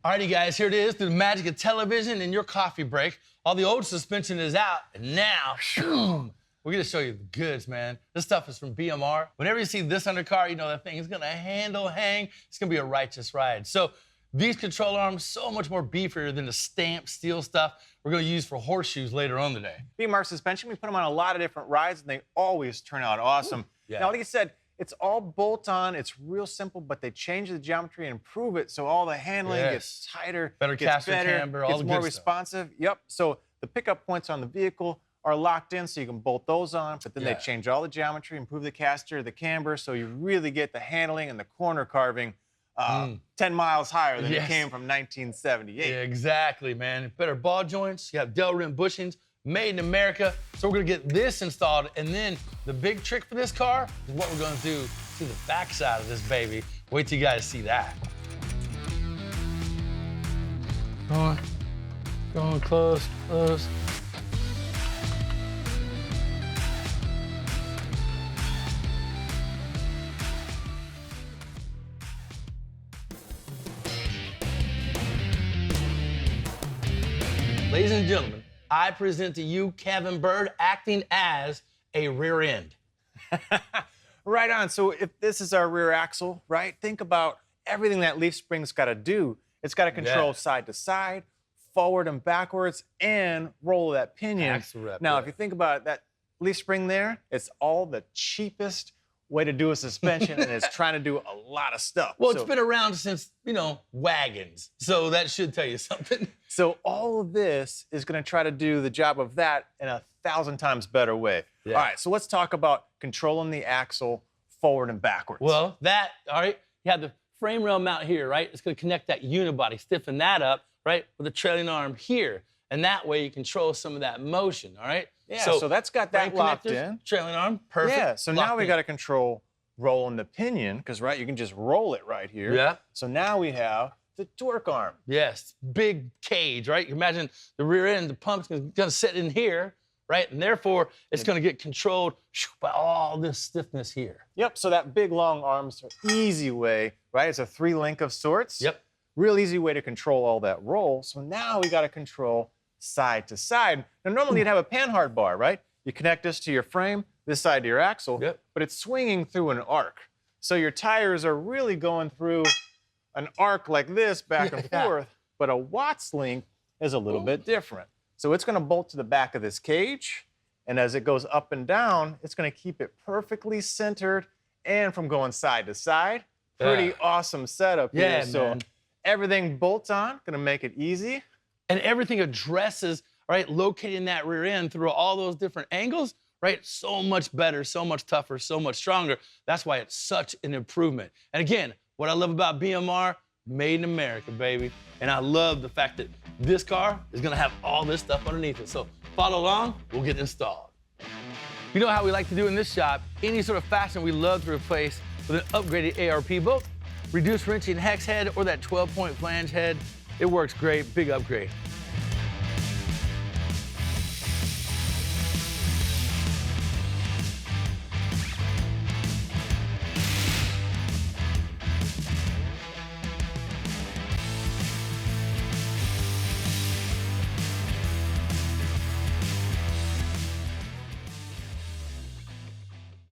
Alrighty, guys, here it is, through the magic of television and your coffee break. All the old suspension is out, and now, we're gonna show you the goods, man. This stuff is from BMR. Whenever you see this undercar, you know that thing is gonna handle, hang. It's gonna be a righteous ride. So these control arms, so much more beefier than the stamped steel stuff we're gonna use for horseshoes later on today. BMR Suspension, we put them on a lot of different rides, and they always turn out awesome. Yeah. Now, like you said, it's all bolt-on. It's real simple, but they change the geometry and improve it so all the handling gets tighter, better gets caster better, camber, all gets the more good responsive. Yep. So the pickup points on the vehicle are locked in, so you can bolt those on. But then they change all the geometry, improve the caster, the camber, so you really get the handling and the corner carving 10 miles higher than it came from 1978. Yeah, exactly, man. Better ball stuff. You have Del rim bushings, made in America. So we're gonna get this installed, and then the big trick for this car is what we're gonna do to the backside of this baby. Wait till you guys see that. Going close, close. Ladies and gentlemen, I present to you Kevin Bird acting as a rear end. Right on. So if this is our rear axle, right, think about everything that leaf spring's got to do. It's got to control side to side, forward and backwards, and roll that pinion. Axle rep, now, if you think about it, that leaf spring there, it's all the cheapest way to do a suspension, and it's trying to do a lot of stuff. Well, it's been around since, wagons. So that should tell you something. So all of this is going to try to do the job of that in 1,000 times better way. Yeah. All right, so let's talk about controlling the axle forward and backwards. Well, all right, you have the frame rail mount here, right? It's going to connect that unibody, stiffen that up, right, with a trailing arm here. And that way you control some of that motion, all right? Yeah, so that's got that locked in. Trailing arm, perfect. Yeah, so now we got to control rolling the pinion, because, right, you can just roll it right here. Yeah. So now we have the torque arm. Yes, big cage, right? You imagine the rear end, the pump's gonna sit in here, right? And therefore, it's gonna get controlled by all this stiffness here. Yep, so that big long arm's an easy way, right? It's a 3-link of sorts. Yep. Real easy way to control all that roll. So now we got to control side to side. Now, normally you'd have a panhard bar, right? You connect this to your frame, this side to your axle, but it's swinging through an arc. So your tires are really going through an arc like this back and forth, but a Watts link is a little bit different. So it's going to bolt to the back of this cage, and as it goes up and down, it's going to keep it perfectly centered and from going side to side. Pretty awesome setup here. So everything bolts on, going to make it easy. And everything addresses, right, locating that rear end through all those different angles, right? So much better, so much tougher, so much stronger. That's why it's such an improvement. And again, what I love about BMR, made in America, baby. And I love the fact that this car is gonna have all this stuff underneath it. So follow along, we'll get installed. You know how we like to do in this shop, any sort of fastener we love to replace with an upgraded ARP bolt, reduced wrenching hex head, or that 12-point flange head. It works great, big upgrade.